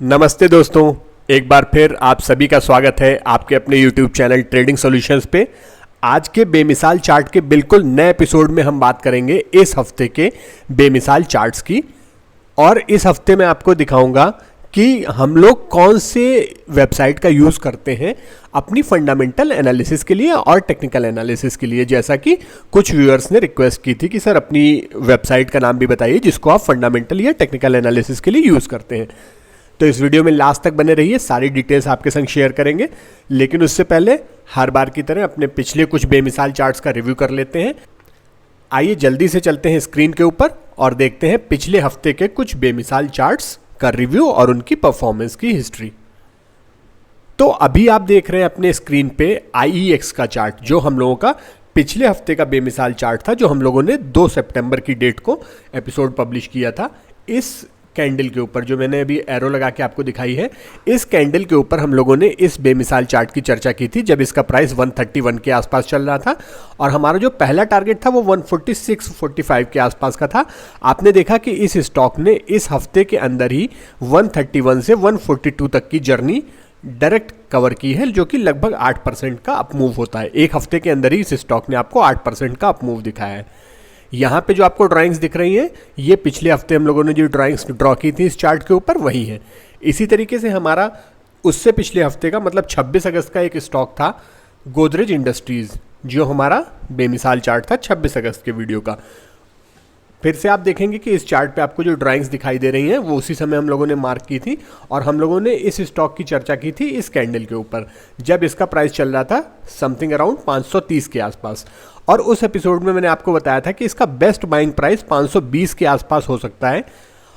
नमस्ते दोस्तों, एक बार फिर आप सभी का स्वागत है आपके अपने YouTube चैनल ट्रेडिंग सॉल्यूशंस पे। आज के बेमिसाल चार्ट के बिल्कुल नए एपिसोड में हम बात करेंगे इस हफ्ते के बेमिसाल चार्ट्स की। और इस हफ्ते मैं आपको दिखाऊंगा कि हम लोग कौन से वेबसाइट का यूज़ करते हैं अपनी फंडामेंटल एनालिसिस के लिए और टेक्निकल एनालिसिस के लिए। जैसा कि कुछ व्यूअर्स ने रिक्वेस्ट की थी कि सर अपनी वेबसाइट का नाम भी बताइए जिसको आप फंडामेंटल या टेक्निकल एनालिसिस के लिए यूज़ करते हैं। तो इस वीडियो में लास्ट तक बने रहिए, सारी डिटेल्स आपके संग शेयर करेंगे। लेकिन उससे पहले हर बार की तरह अपने पिछले कुछ बेमिसाल चार्ट्स का रिव्यू कर लेते हैं। आइए जल्दी से चलते हैं स्क्रीन के ऊपर और देखते हैं पिछले हफ्ते के कुछ बेमिसाल चार्ट्स का रिव्यू और उनकी परफॉर्मेंस की हिस्ट्री। तो अभी आप देख रहे हैं अपने स्क्रीन पे IEX का चार्ट, जो हम लोगों का पिछले हफ्ते का बेमिसाल चार्ट था, जो हम लोगों ने 2 सितंबर की डेट को एपिसोड पब्लिश किया था। इस कैंडल के ऊपर जो मैंने अभी एरो लगा के आपको दिखाई है, इस कैंडल के ऊपर हम लोगों ने इस बेमिसाल चार्ट की चर्चा की थी जब इसका प्राइस 131 के आसपास चल रहा था और हमारा जो पहला टारगेट था वो 146-45 के आसपास का था। आपने देखा कि इस स्टॉक ने इस हफ्ते के अंदर ही 131 से 142 तक की जर्नी डायरेक्ट कवर की है, जो कि लगभग 8% का अपमूव होता है। एक हफ्ते के अंदर ही इस स्टॉक ने आपको 8% का अपमूव दिखाया है। यहाँ पे जो आपको ड्राइंग्स दिख रही हैं, ये पिछले हफ्ते हम लोगों ने जो ड्राइंग्स ड्रॉ की थी इस चार्ट के ऊपर वही है। इसी तरीके से हमारा उससे पिछले हफ्ते का मतलब 26 अगस्त का एक स्टॉक था गोदरेज इंडस्ट्रीज़, जो हमारा बेमिसाल चार्ट था 26 अगस्त के वीडियो का। फिर से आप देखेंगे कि इस चार्ट पे आपको जो ड्राइंग्स दिखाई दे रही हैं वो उसी समय हम लोगों ने मार्क की थी और हम लोगों ने इस स्टॉक की चर्चा की थी इस कैंडल के ऊपर जब इसका प्राइस चल रहा था समथिंग अराउंड 530 के आसपास। और उस एपिसोड में मैंने आपको बताया था कि इसका बेस्ट बाइंग प्राइस 520 के आसपास हो सकता है।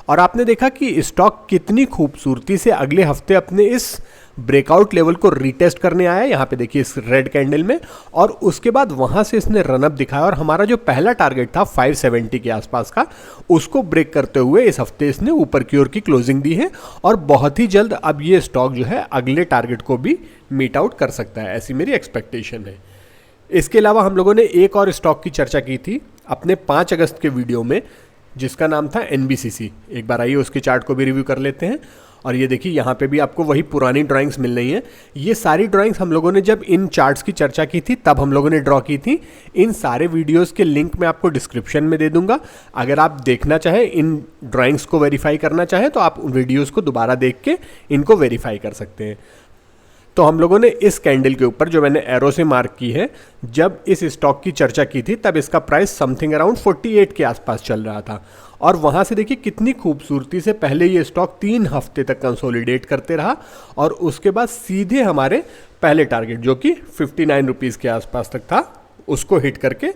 और आपने देखा कि स्टॉक कितनी खूबसूरती से अगले हफ्ते अपने इस ब्रेकआउट लेवल को रीटेस्ट करने आया, यहाँ पे देखिए इस रेड कैंडल में, और उसके बाद वहाँ से इसने रनअप दिखाया और हमारा जो पहला टारगेट था 570 के आसपास का, उसको ब्रेक करते हुए इस हफ्ते इसने ऊपर की ओर की क्लोजिंग दी है। और बहुत ही जल्द अब ये स्टॉक जो है अगले टारगेट को भी मीट आउट कर सकता है, ऐसी मेरी एक्सपेक्टेशन है। इसके अलावा हम लोगों ने एक और स्टॉक की चर्चा की थी अपने 5 अगस्त के वीडियो में, जिसका नाम था NBCC। एक बार आइए उसके चार्ट को भी रिव्यू कर लेते हैं। और ये देखिए यहाँ पे भी आपको वही पुरानी ड्राइंग्स मिल रही हैं। ये सारी ड्राइंग्स हम लोगों ने जब इन चार्ट्स की चर्चा की थी तब हम लोगों ने ड्रॉ की थी। इन सारे वीडियोस के लिंक मैं आपको डिस्क्रिप्शन में दे दूंगा। अगर आप देखना चाहें, इन ड्राइंग्स को वेरीफाई करना चाहें, तो आप वीडियोज़ को दोबारा देख के इनको वेरीफाई कर सकते हैं। तो हम लोगों ने इस कैंडल के ऊपर जो मैंने एरो से मार्क की है, जब इस स्टॉक की चर्चा की थी तब इसका प्राइस समथिंग अराउंड 48 के आसपास चल रहा था। और वहाँ से देखिए कितनी खूबसूरती से पहले ये स्टॉक 3 हफ्ते तक कंसोलिडेट करते रहा और उसके बाद सीधे हमारे पहले टारगेट जो कि 59 रुपीज़ के आसपास तक था, उसको हिट करके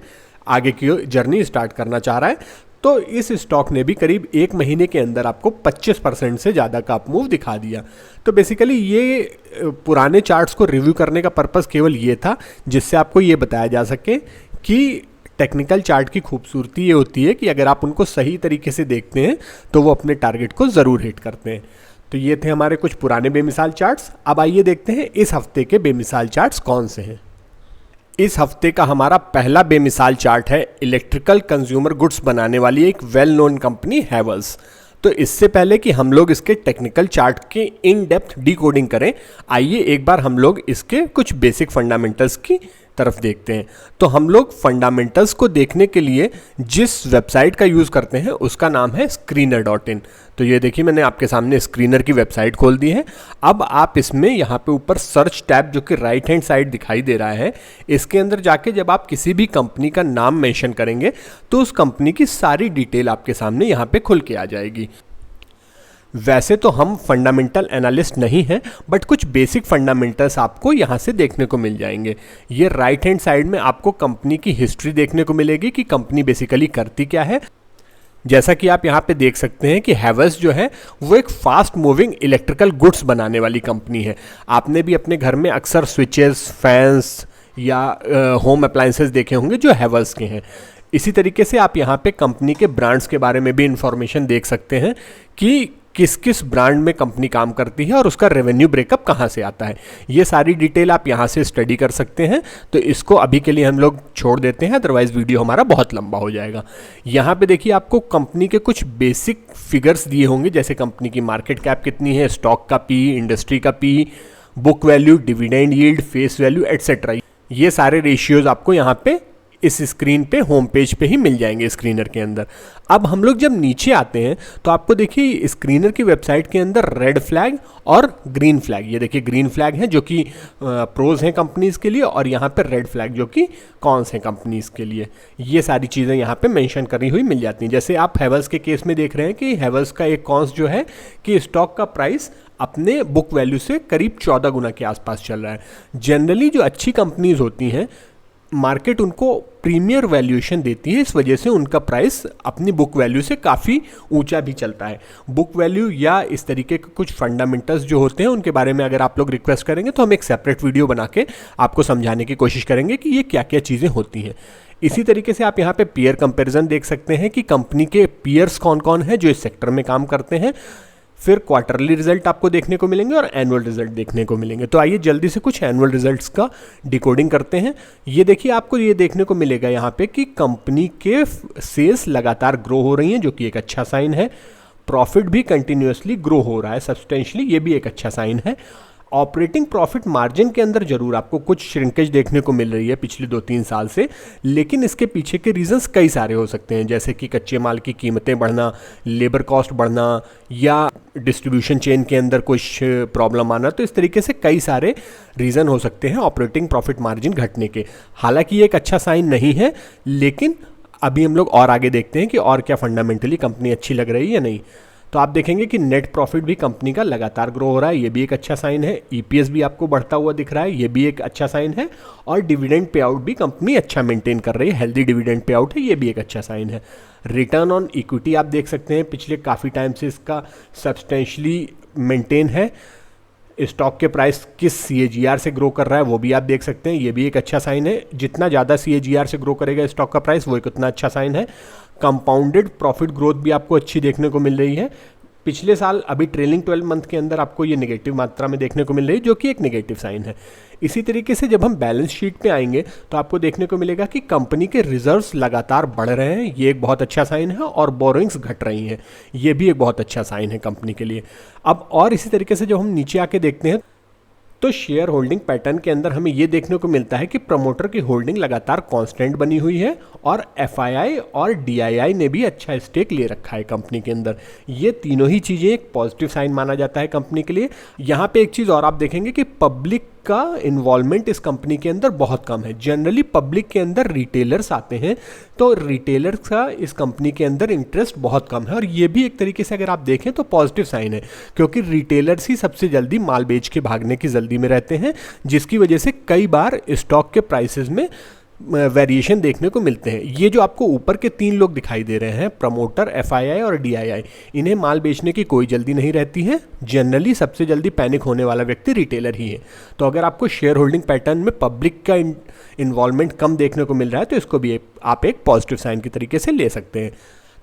आगे की जर्नी स्टार्ट करना चाह रहा है। तो इस स्टॉक ने भी करीब 1 महीने के अंदर आपको 25% से ज़्यादा का अपमूव दिखा दिया। तो बेसिकली ये पुराने चार्ट्स को रिव्यू करने का पर्पस केवल ये था जिससे आपको ये बताया जा सके कि टेक्निकल चार्ट की खूबसूरती ये होती है कि अगर आप उनको सही तरीके से देखते हैं तो वो अपने टारगेट को ज़रूर हिट करते हैं। तो ये थे हमारे कुछ पुराने बेमिसाल चार्ट्स। अब आइए देखते हैं इस हफ्ते के बेमिसाल चार्ट्स कौन से हैं। इस हफ्ते का हमारा पहला बेमिसाल चार्ट है इलेक्ट्रिकल कंज्यूमर गुड्स बनाने वाली एक वेल नोन कंपनी हैवेल्स। तो इससे पहले कि हम लोग इसके टेक्निकल चार्ट के इन डेप्थ डिकोडिंग करें, आइए एक बार हम लोग इसके कुछ बेसिक फंडामेंटल्स की तरफ देखते हैं। तो हम लोग फंडामेंटल्स को देखने के लिए जिस वेबसाइट का यूज़ करते हैं उसका नाम है screener.in। तो ये देखिए मैंने आपके सामने स्क्रीनर की वेबसाइट खोल दी है। अब आप इसमें यहाँ पे ऊपर सर्च टैब जो कि राइट हैंड साइड दिखाई दे रहा है, इसके अंदर जाके जब आप किसी भी कंपनी का नाम मेंशन करेंगे तो उस कंपनी की सारी डिटेल आपके सामने यहाँ पे खुल के आ जाएगी। वैसे तो हम फंडामेंटल एनालिस्ट नहीं हैं, बट कुछ बेसिक फंडामेंटल्स आपको यहाँ से देखने को मिल जाएंगे। ये राइट हैंड साइड में आपको कंपनी की हिस्ट्री देखने को मिलेगी कि कंपनी बेसिकली करती क्या है। जैसा कि आप यहाँ पे देख सकते हैं कि हैवेल्स जो है वो एक फास्ट मूविंग इलेक्ट्रिकल गुड्स बनाने वाली कंपनी है। आपने भी अपने घर में अक्सर स्विचेस, फैंस या होम अप्लायंसेस देखे होंगे जो हैवेल्स के हैं। इसी तरीके से आप यहाँ पे कंपनी के ब्रांड्स के बारे में भी इंफॉर्मेशन देख सकते हैं कि किस किस ब्रांड में कंपनी काम करती है और उसका रेवेन्यू ब्रेकअप कहाँ से आता है। ये सारी डिटेल आप यहाँ से स्टडी कर सकते हैं। तो इसको अभी के लिए हम लोग छोड़ देते हैं, अदरवाइज वीडियो हमारा बहुत लंबा हो जाएगा। यहाँ पे देखिए आपको कंपनी के कुछ बेसिक फिगर्स दिए होंगे, जैसे कंपनी की मार्केट कैप कितनी है, स्टॉक का पी, इंडस्ट्री का P, book value, dividend yield, face value etcetera. ये सारे रेशियोज आपको यहाँ पे इस स्क्रीन पे होम पेज पे ही मिल जाएंगे स्क्रीनर के अंदर। अब हम लोग जब नीचे आते हैं तो आपको देखिए स्क्रीनर की वेबसाइट के अंदर रेड फ्लैग और ग्रीन फ्लैग, ये देखिए ग्रीन फ्लैग है जो कि प्रोज हैं कंपनीज के लिए, और यहाँ पे रेड फ्लैग जो कि कॉन्स हैं कंपनीज के लिए। ये सारी चीज़ें यहाँ पे मेंशन करी हुई मिल जाती हैं। जैसे आप हैवेल्स के केस में देख रहे हैं कि हैवेल्स का एक कॉन्स जो है कि स्टॉक का प्राइस अपने बुक वैल्यू से करीब 14 गुना के आसपास चल रहा है। जनरली जो अच्छी कंपनीज होती हैं, मार्केट उनको प्रीमियर वैल्यूएशन देती है, इस वजह से उनका प्राइस अपनी बुक वैल्यू से काफ़ी ऊंचा भी चलता है। बुक वैल्यू या इस तरीके के कुछ फंडामेंटल्स जो होते हैं उनके बारे में अगर आप लोग रिक्वेस्ट करेंगे तो हम एक सेपरेट वीडियो बना के आपको समझाने की कोशिश करेंगे कि ये क्या क्या चीज़ें होती हैं। इसी तरीके से आप यहाँ पे पीयर कंपैरिजन देख सकते हैं कि कंपनी के पीयर्स कौन कौन हैं जो इस सेक्टर में काम करते हैं। फिर क्वार्टरली रिजल्ट आपको देखने को मिलेंगे और एनुअल रिजल्ट देखने को मिलेंगे। तो आइए जल्दी से कुछ एनुअल रिजल्ट्स का डिकोडिंग करते हैं। ये देखिए आपको ये देखने को मिलेगा यहाँ पे कि कंपनी के सेल्स लगातार ग्रो हो रही हैं, जो कि एक अच्छा साइन है। प्रॉफिट भी कंटिन्यूसली ग्रो हो रहा है सब्सटेंशली, ये भी एक अच्छा साइन है। ऑपरेटिंग प्रॉफिट मार्जिन के अंदर जरूर आपको कुछ श्रिंकेज देखने को मिल रही है पिछले 2-3 साल से, लेकिन इसके पीछे के रीजंस कई सारे हो सकते हैं, जैसे कि कच्चे माल की कीमतें बढ़ना, लेबर कॉस्ट बढ़ना, या डिस्ट्रीब्यूशन चेन के अंदर कुछ प्रॉब्लम आना। तो इस तरीके से कई सारे रीज़न हो सकते हैं ऑपरेटिंग प्रॉफिट मार्जिन घटने के। हालांकि ये एक अच्छा साइन नहीं है, लेकिन अभी हम लोग और आगे देखते हैं कि और क्या फंडामेंटली कंपनी अच्छी लग रही है या नहीं। तो आप देखेंगे कि नेट प्रॉफिट भी कंपनी का लगातार ग्रो हो रहा है, ये भी एक अच्छा साइन है। ईपीएस भी आपको बढ़ता हुआ दिख रहा है, ये भी एक अच्छा साइन है। और डिविडेंड पे आउट भी कंपनी अच्छा मेंटेन कर रही है, हेल्दी डिविडेंड पे आउट है, ये भी एक अच्छा साइन है। रिटर्न ऑन इक्विटी आप देख सकते हैं पिछले काफ़ी टाइम से इसका सब्सटेंशली मेंटेन है। स्टॉक के प्राइस किस CAGR से ग्रो कर रहा है वो भी आप देख सकते हैं, ये भी एक अच्छा साइन है। जितना ज़्यादा CAGR से ग्रो करेगा स्टॉक का प्राइस वो एक उतना अच्छा साइन है। कंपाउंडेड प्रॉफिट ग्रोथ भी आपको अच्छी देखने को मिल रही है। पिछले साल अभी ट्रेलिंग 12 मंथ के अंदर आपको ये नेगेटिव मात्रा में देखने को मिल रही है, जो कि एक नेगेटिव साइन है। इसी तरीके से जब हम बैलेंस शीट पे आएंगे तो आपको देखने को मिलेगा कि कंपनी के रिजर्व्स लगातार बढ़ रहे हैं, ये एक बहुत अच्छा साइन है। और बोरोइंग्स घट रही हैं, ये भी एक बहुत अच्छा साइन है कंपनी के लिए। अब और इसी तरीके से जब हम नीचे आके देखते हैं तो शेयर होल्डिंग पैटर्न के अंदर हमें ये देखने को मिलता है कि प्रमोटर की होल्डिंग लगातार कांस्टेंट बनी हुई है, और FII और DII ने भी अच्छा स्टेक ले रखा है कंपनी के अंदर। ये तीनों ही चीज़ें एक पॉजिटिव साइन माना जाता है कंपनी के लिए। यहाँ पे एक चीज़ और आप देखेंगे कि पब्लिक का इन्वॉल्वमेंट इस कंपनी के अंदर बहुत कम है। जनरली पब्लिक के अंदर रिटेलर्स आते हैं, तो रिटेलर्स का इस कंपनी के अंदर इंटरेस्ट बहुत कम है, और ये भी एक तरीके से अगर आप देखें तो पॉजिटिव साइन है, क्योंकि रिटेलर्स ही सबसे जल्दी माल बेच के भागने की जल्दी में रहते हैं, जिसकी वजह से कई बार स्टॉक के प्राइसेस में वेरिएशन देखने को मिलते हैं। ये जो आपको ऊपर के 3 लोग दिखाई दे रहे हैं, प्रमोटर, FII और DII, इन्हें माल बेचने की कोई जल्दी नहीं रहती है। जनरली सबसे जल्दी पैनिक होने वाला व्यक्ति रिटेलर ही है। तो अगर आपको शेयर होल्डिंग पैटर्न में पब्लिक का इन्वॉल्वमेंट कम देखने को मिल रहा है तो इसको भी आप एक पॉजिटिव साइन की तरीके से ले सकते हैं।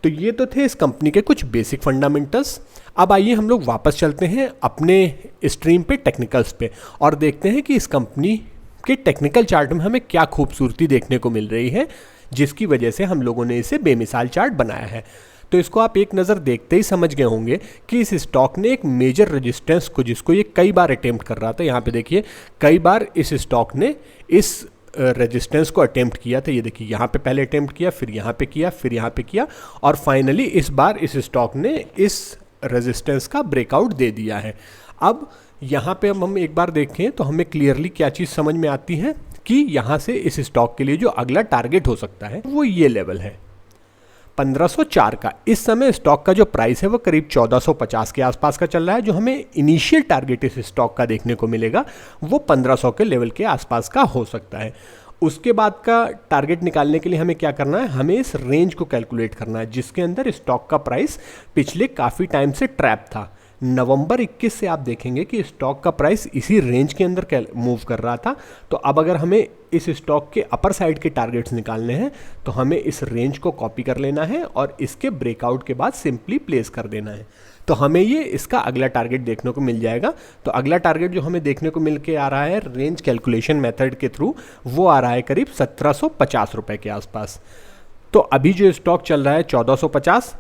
तो ये तो थे इस कंपनी के कुछ बेसिक फंडामेंटल्स। अब आइए हम लोग वापस चलते हैं अपने स्ट्रीम पे, टेक्निकल्स पे, और देखते हैं कि इस कंपनी के टेक्निकल चार्ट में हमें क्या खूबसूरती देखने को मिल रही है, जिसकी वजह से हम लोगों ने इसे बेमिसाल चार्ट बनाया है। तो इसको आप एक नज़र देखते ही समझ गए होंगे कि इस स्टॉक ने एक मेजर रेजिस्टेंस को, जिसको ये कई बार अटेम्प्ट कर रहा था, यहाँ पे देखिए कई बार इस स्टॉक ने इस रेजिस्टेंस को अटेम्प्ट किया था। ये देखिए यहाँ पे पहले अटेम्प्ट किया, फिर यहाँ पे किया, फिर यहाँ पे किया, और फाइनली इस बार इस स्टॉक ने इस रेजिस्टेंस का ब्रेकआउट दे दिया है। अब यहाँ पे हम एक बार देखें तो हमें क्लियरली क्या चीज़ समझ में आती है कि यहाँ से इस स्टॉक के लिए जो अगला टारगेट हो सकता है वो ये लेवल है 1504 का। इस समय स्टॉक का जो प्राइस है वो करीब 1450 के आसपास का चल रहा है। जो हमें इनिशियल टारगेट इस स्टॉक का देखने को मिलेगा वो 1500 के लेवल के आसपास का हो सकता है। उसके बाद का टारगेट निकालने के लिए हमें क्या करना है, हमें इस रेंज को कैलकुलेट करना है जिसके अंदर स्टॉक का प्राइस पिछले काफ़ी टाइम से ट्रैप था। नवंबर 21 से आप देखेंगे कि स्टॉक का प्राइस इसी रेंज के अंदर मूव कर रहा था। तो अब अगर हमें इस स्टॉक के अपर साइड के टारगेट्स निकालने हैं तो हमें इस रेंज को कॉपी कर लेना है और इसके ब्रेकआउट के बाद सिंपली प्लेस कर देना है। तो हमें ये इसका अगला टारगेट देखने को मिल जाएगा। तो अगला टारगेट जो हमें देखने को मिल के आ रहा है रेंज कैलकुलेशन मेथड के थ्रू, वो आ रहा है करीब 1750 रुपये के आसपास। तो अभी जो स्टॉक चल रहा है 1450,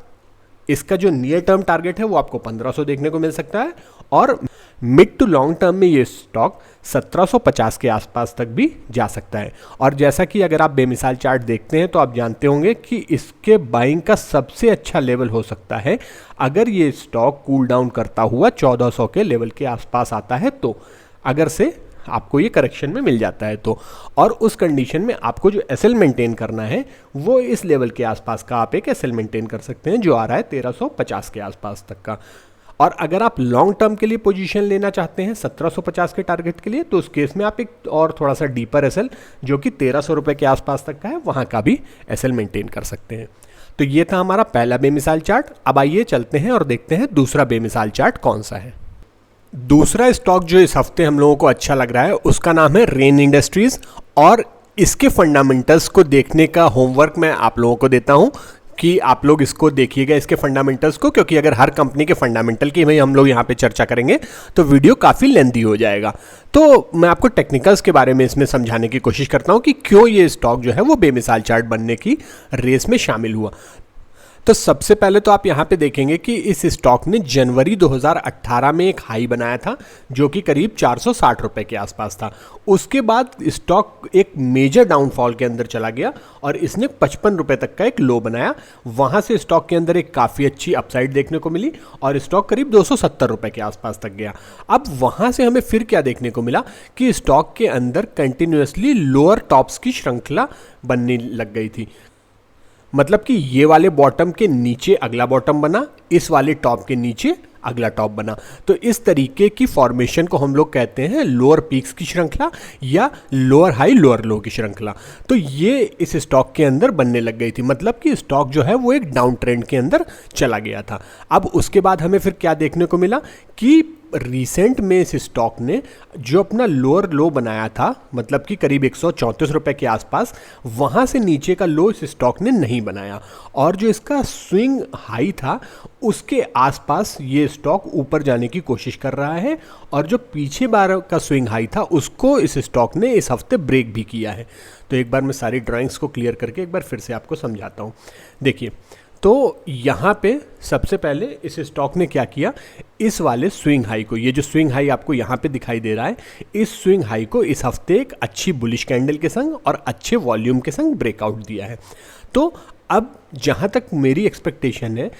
इसका जो नियर टर्म टारगेट है वो आपको 1500 देखने को मिल सकता है, और मिड टू लॉन्ग टर्म में ये स्टॉक 1750 के आसपास तक भी जा सकता है। और जैसा कि अगर आप बेमिसाल चार्ट देखते हैं तो आप जानते होंगे कि इसके बाइंग का सबसे अच्छा लेवल हो सकता है अगर ये स्टॉक कूल डाउन करता हुआ 1400 के लेवल के आसपास आता है, तो अगर से आपको ये करेक्शन में मिल जाता है तो, और उस कंडीशन में आपको जो एसएल मेंटेन करना है वो इस लेवल के आसपास का आप एक एसएल मेंटेन कर सकते हैं जो आ रहा है 1350 के आसपास तक का। और अगर आप लॉन्ग टर्म के लिए पोजीशन लेना चाहते हैं 1750 के टारगेट के लिए, तो उस केस में आप एक और थोड़ा सा डीपर एसएल जो कि 1300 रुपये के आसपास तक का है वहाँ का भी एसएल मेंटेन कर सकते हैं। तो ये था हमारा पहला बेमिसाल चार्ट। अब आइए चलते हैं और देखते हैं दूसरा बेमिसाल चार्ट कौन सा है। दूसरा स्टॉक जो इस हफ्ते हम लोगों को अच्छा लग रहा है उसका नाम है रेन इंडस्ट्रीज, और इसके फंडामेंटल्स को देखने का होमवर्क मैं आप लोगों को देता हूं कि आप लोग इसको देखिएगा, इसके फंडामेंटल्स को, क्योंकि अगर हर कंपनी के फंडामेंटल की भाई हम लोग यहाँ पे चर्चा करेंगे तो वीडियो काफ़ी लेंथी हो जाएगा। तो मैं आपको टेक्निकल्स के बारे में इसमें समझाने की कोशिश करता हूँ कि क्यों ये स्टॉक जो है वो बेमिसाल चार्ट बनने की रेस में शामिल हुआ। तो सबसे पहले तो आप यहाँ पे देखेंगे कि इस स्टॉक ने जनवरी 2018 में एक हाई बनाया था जो कि करीब 460 रुपये के आसपास था। उसके बाद स्टॉक एक मेजर डाउनफॉल के अंदर चला गया और इसने 55 रुपये तक का एक लो बनाया। वहाँ से स्टॉक के अंदर एक काफ़ी अच्छी अपसाइड देखने को मिली और स्टॉक करीब 270 रुपये के आसपास तक गया। अब वहाँ से हमें फिर क्या देखने को मिला कि स्टॉक के अंदर कंटिन्यूसली लोअर टॉप्स की श्रृंखला बनने लग गई थी। मतलब कि ये वाले बॉटम के नीचे अगला बॉटम बना, इस वाले टॉप के नीचे अगला टॉप बना। तो इस तरीके की फॉर्मेशन को हम लोग कहते हैं लोअर पीक्स की श्रृंखला या लोअर हाई लोअर लो की श्रृंखला। तो ये इस स्टॉक के अंदर बनने लग गई थी, मतलब कि स्टॉक जो है वो एक डाउन ट्रेंड के अंदर चला गया था। अब उसके बाद हमें फिर क्या देखने को मिला कि रिसेंट में इस स्टॉक ने जो अपना लोअर लो बनाया था, मतलब कि करीब 134 रुपये के आसपास, वहाँ से नीचे का लो इस स्टॉक ने नहीं बनाया और जो इसका स्विंग हाई था उसके आसपास ये स्टॉक ऊपर जाने की कोशिश कर रहा है और जो पीछे बार का स्विंग हाई था उसको इस स्टॉक ने इस हफ्ते ब्रेक भी किया है। तो एक बार मैं सारी ड्राइंग्स को क्लियर करके एक बार फिर से आपको समझाता हूँ। देखिए, तो यहाँ पे सबसे पहले इस स्टॉक ने क्या किया, इस वाले स्विंग हाई को, ये जो स्विंग हाई आपको यहाँ पे दिखाई दे रहा है, इस स्विंग हाई को इस हफ्ते एक अच्छी बुलिश कैंडल के संग और अच्छे वॉल्यूम के संग ब्रेकआउट दिया है। तो अब जहाँ तक मेरी एक्सपेक्टेशन है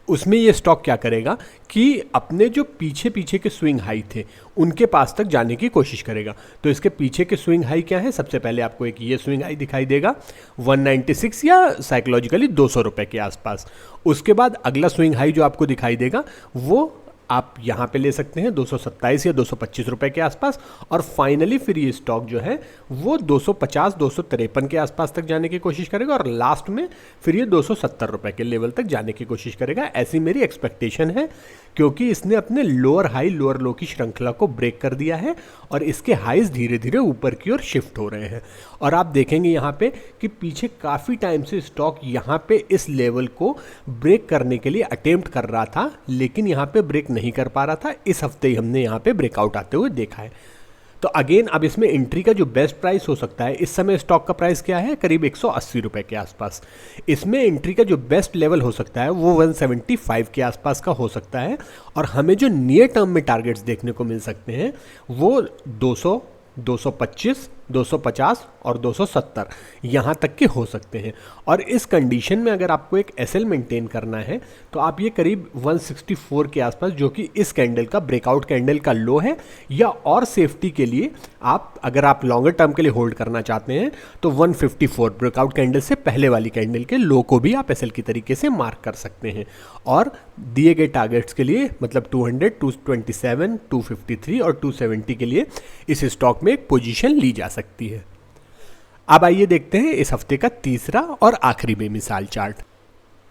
उसमें ये स्टॉक क्या करेगा कि अपने जो पीछे पीछे के स्विंग हाई थे उनके पास तक जाने की कोशिश करेगा। तो इसके पीछे के स्विंग हाई क्या है, सबसे पहले आपको एक ये स्विंग हाई दिखाई देगा 196 या साइकोलॉजिकली 200 रुपये के आसपास। उसके बाद अगला स्विंग हाई जो आपको दिखाई देगा वो आप यहाँ पे ले सकते हैं 227 या 225 रुपये के आसपास, और फाइनली फिर ये स्टॉक जो है वो 250 253 के आसपास तक जाने की कोशिश करेगा और लास्ट में फिर ये 270 रुपये के लेवल तक जाने की कोशिश करेगा। ऐसी मेरी एक्सपेक्टेशन है क्योंकि इसने अपने लोअर हाई लोअर लो की श्रृंखला को ब्रेक कर दिया है और इसके हाइज धीरे धीरे ऊपर की ओर शिफ्ट हो रहे हैं। और आप देखेंगे यहाँ पे कि पीछे काफ़ी टाइम से स्टॉक यहाँ पे इस लेवल को ब्रेक करने के लिए अटेम्प्ट कर रहा था, लेकिन यहाँ पे ब्रेक नहीं कर पा रहा था। इस हफ्ते ही हमने यहाँ पे ब्रेकआउट आते हुए देखा है। तो अगेन अब इसमें एंट्री का जो बेस्ट प्राइस हो सकता है, इस समय स्टॉक का प्राइस क्या है, करीब 180 रुपये के आसपास। इसमें एंट्री का जो बेस्ट लेवल हो सकता है वो 175 के आसपास का हो सकता है और हमें जो नियर टर्म में टारगेट्स देखने को मिल सकते हैं वो 200, 225, 250 और 270 यहाँ तक के हो सकते हैं। और इस कंडीशन में अगर आपको एक एसएल मेंटेन करना है तो आप ये करीब 164 के आसपास, जो कि इस कैंडल का ब्रेकआउट कैंडल का लो है, या और सेफ्टी के लिए आप अगर आप लॉन्गर टर्म के लिए होल्ड करना चाहते हैं तो 154 ब्रेकआउट कैंडल से पहले वाली कैंडल के लो को भी आप एसएल की तरीके से मार्क कर सकते हैं। और दिए गए टारगेट्स के लिए, मतलब 200, 227, 253 और 270 के लिए इस स्टॉक में एक पोजीशन ली जा सकती है। अब आइए देखते हैं इस हफ्ते का तीसरा और आखिरी बेमिसाल चार्ट।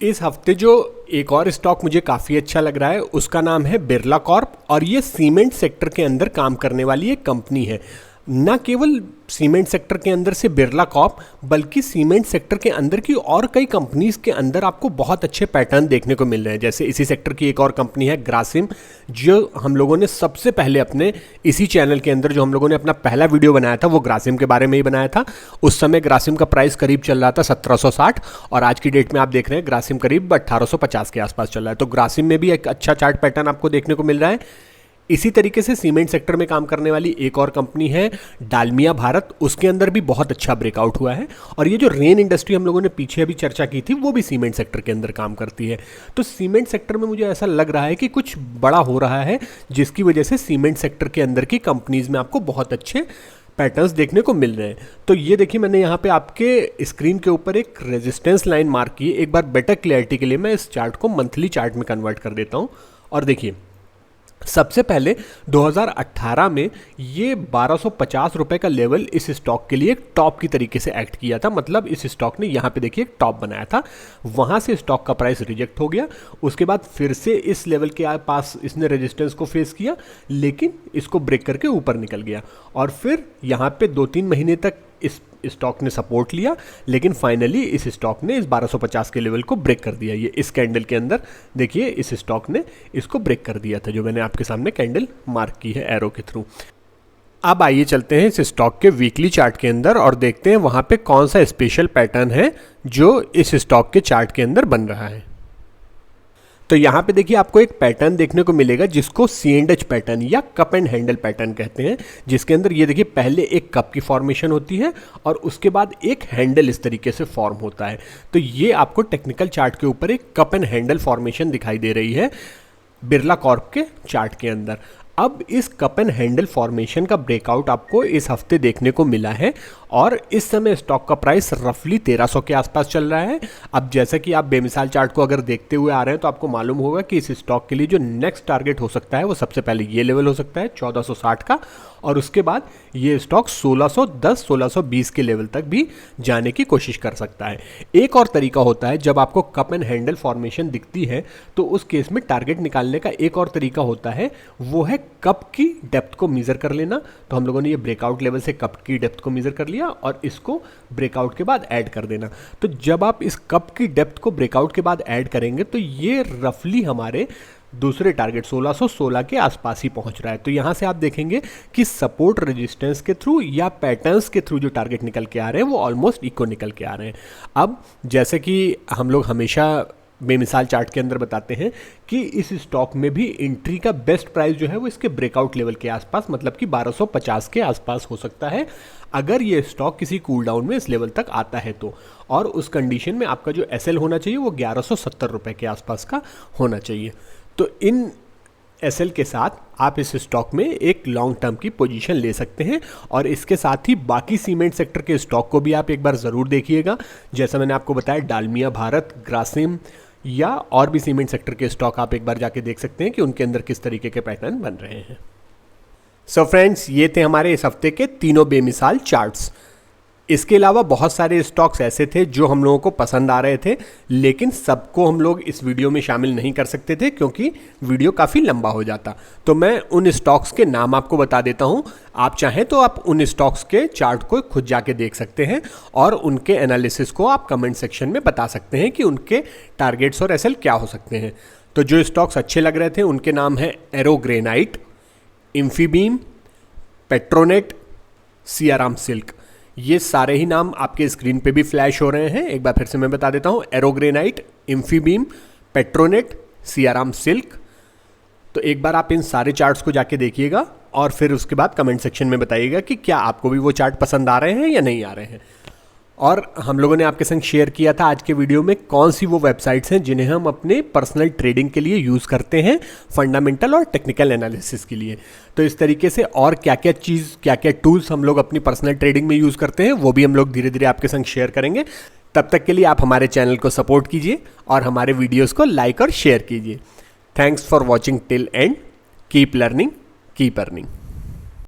इस हफ्ते जो एक और स्टॉक मुझे काफ़ी अच्छा लग रहा है उसका नाम है बिरला कॉर्प, और ये सीमेंट सेक्टर के अंदर काम करने वाली एक कंपनी है। न केवल सीमेंट सेक्टर के अंदर से बिरला कॉर्प, बल्कि सीमेंट सेक्टर के अंदर की और कई कंपनीज के अंदर आपको बहुत अच्छे पैटर्न देखने को मिल रहे हैं। जैसे इसी सेक्टर की एक और कंपनी है ग्रासिम, जो हम लोगों ने सबसे पहले अपने इसी चैनल के अंदर जो हम लोगों ने अपना पहला वीडियो बनाया था वो ग्रासिम के बारे में ही बनाया था। उस समय ग्रासिम का प्राइस करीब चल रहा था 1760 और आज की डेट में आप देख रहे हैं ग्रासिम करीब 1850 के आसपास चल रहा है। तो ग्रासिम में भी एक अच्छा चार्ट पैटर्न आपको देखने को मिल रहा है। इसी तरीके से सीमेंट सेक्टर में काम करने वाली एक और कंपनी है डालमिया भारत, उसके अंदर भी बहुत अच्छा ब्रेकआउट हुआ है। और ये जो रेन इंडस्ट्री हम लोगों ने पीछे अभी चर्चा की थी वो भी सीमेंट सेक्टर के अंदर काम करती है। तो सीमेंट सेक्टर में मुझे ऐसा लग रहा है कि कुछ बड़ा हो रहा है, जिसकी वजह से सीमेंट सेक्टर के अंदर की कंपनीज में आपको बहुत अच्छे पैटर्न्स देखने को मिल रहे हैं। तो ये देखिए, मैंने यहाँ पे आपके स्क्रीन के ऊपर एक रेजिस्टेंस लाइन मार्क की है। एक बार बेटर क्लैरिटी के लिए मैं इस चार्ट को मंथली चार्ट में कन्वर्ट कर देता हूँ। और देखिए, सबसे पहले 2018 में ये 1250 रुपए का लेवल इस स्टॉक के लिए एक टॉप की तरीके से एक्ट किया था। मतलब इस स्टॉक ने यहाँ पे देखिए एक टॉप बनाया था, वहाँ से स्टॉक का प्राइस रिजेक्ट हो गया। उसके बाद फिर से इस लेवल के पास इसने रेजिस्टेंस को फेस किया, लेकिन इसको ब्रेक करके ऊपर निकल गया। और फिर यहाँ पे 2-3 महीने तक इस स्टॉक ने सपोर्ट लिया, लेकिन फाइनली इस स्टॉक ने इस 1250 के लेवल को ब्रेक कर दिया। ये इस कैंडल के अंदर देखिए, इस स्टॉक ने इसको ब्रेक कर दिया था, जो मैंने आपके सामने कैंडल मार्क की है एरो के थ्रू। अब आइए चलते हैं इस स्टॉक के वीकली चार्ट के अंदर और देखते हैं वहाँ पे कौन सा स्पेशल पैटर्न है जो इस स्टॉक के चार्ट के अंदर बन रहा है। तो यहाँ पे देखिए, आपको एक पैटर्न देखने को मिलेगा जिसको C&H पैटर्न या कप एंड हैंडल पैटर्न कहते हैं, जिसके अंदर ये देखिए पहले एक कप की फॉर्मेशन होती है और उसके बाद एक हैंडल इस तरीके से फॉर्म होता है। तो ये आपको टेक्निकल चार्ट के ऊपर एक कप एंड हैंडल फॉर्मेशन दिखाई दे रही है बिरला कॉर्प के चार्ट के अंदर। अब इस कप एंड हैंडल फॉर्मेशन का ब्रेकआउट आपको इस हफ्ते देखने को मिला है और इस समय स्टॉक का प्राइस रफली 1300 के आसपास चल रहा है। अब जैसा कि आप बेमिसाल चार्ट को अगर देखते हुए आ रहे हैं तो आपको मालूम होगा कि इस स्टॉक के लिए जो नेक्स्ट टारगेट हो सकता है वो सबसे पहले ये लेवल हो सकता है 1460 का, और उसके बाद ये स्टॉक 1610-1620 के लेवल तक भी जाने की कोशिश कर सकता है। एक और तरीका होता है, जब आपको कप एंड हैंडल फॉर्मेशन दिखती है तो उस केस में टारगेट निकालने का एक और तरीका होता है, वो है कप की डेप्थ को मेजर कर लेना। तो हम लोगों ने ये ब्रेकआउट लेवल से कप की डेप्थ को मेजर कर लिया और इसको ब्रेकआउट के बाद ऐड कर देना। तो जब आप इस कप की डेप्थ को ब्रेकआउट के बाद ऐड करेंगे तो ये रफली हमारे दूसरे टारगेट 1616 के आसपास ही पहुंच रहा है। तो यहां से आप देखेंगे कि सपोर्ट रेजिस्टेंस के थ्रू या पैटर्न्स के थ्रू जो टारगेट निकल के आ रहे हैं वो ऑलमोस्ट इक्वल निकल के आ रहे हैं। अब जैसे कि हम लोग हमेशा बेमिसाल चार्ट के अंदर बताते हैं कि इस स्टॉक में भी एंट्री का बेस्ट प्राइस जो है वो इसके ब्रेकआउट लेवल के आसपास, मतलब कि 1250 के आसपास हो सकता है, अगर ये स्टॉक किसी कूल डाउन में इस लेवल तक आता है तो। और उस कंडीशन में आपका जो एसएल होना चाहिए वो 1170 रुपये के आसपास का होना चाहिए। तो इन एसएल के साथ आप इस स्टॉक में एक लॉन्ग टर्म की पोजीशन ले सकते हैं। और इसके साथ ही बाकी सीमेंट सेक्टर के स्टॉक को भी आप एक बार ज़रूर देखिएगा। जैसा मैंने आपको बताया, डालमिया भारत, ग्रासिम या और भी सीमेंट सेक्टर के स्टॉक आप एक बार जाके देख सकते हैं कि उनके अंदर किस तरीके के पैटर्न बन रहे हैं। सो फ्रेंड्स, ये थे हमारे इस हफ्ते के तीनों बेमिसाल चार्ट्स। इसके अलावा बहुत सारे स्टॉक्स ऐसे थे जो हम लोगों को पसंद आ रहे थे, लेकिन सबको हम लोग इस वीडियो में शामिल नहीं कर सकते थे क्योंकि वीडियो काफ़ी लंबा हो जाता। तो मैं उन स्टॉक्स के नाम आपको बता देता हूं। आप चाहें तो आप उन स्टॉक्स के चार्ट को खुद जाके देख सकते हैं और उनके एनालिसिस को आप कमेंट सेक्शन में बता सकते हैं कि उनके टारगेट्स और एसएल क्या हो सकते हैं। तो जो स्टॉक्स अच्छे लग रहे थे उनके नाम हैं एरोग्रेनाइट, इंफीबीम, पेट्रोनेट, सियाराम सिल्क। ये सारे ही नाम आपके स्क्रीन पे भी फ्लैश हो रहे हैं। एक बार फिर से मैं बता देता हूँ, एरोग्रेनाइट, इंफीबीम, पेट्रोनेट, सियाराम सिल्क। तो एक बार आप इन सारे चार्ट्स को जाके देखिएगा और फिर उसके बाद कमेंट सेक्शन में बताइएगा कि क्या आपको भी वो चार्ट पसंद आ रहे हैं या नहीं आ रहे हैं। और हम लोगों ने आपके संग शेयर किया था आज के वीडियो में कौन सी वो वेबसाइट्स हैं जिन्हें हम अपने पर्सनल ट्रेडिंग के लिए यूज़ करते हैं, फंडामेंटल और टेक्निकल एनालिसिस के लिए। तो इस तरीके से और क्या क्या टूल्स हम लोग अपनी पर्सनल ट्रेडिंग में यूज़ करते हैं वो भी हम लोग धीरे धीरे आपके संग शेयर करेंगे। तब तक के लिए आप हमारे चैनल को सपोर्ट कीजिए और हमारे वीडियोज़ को लाइक और शेयर कीजिए। Thanks for watching till and. Keep learning, keep earning.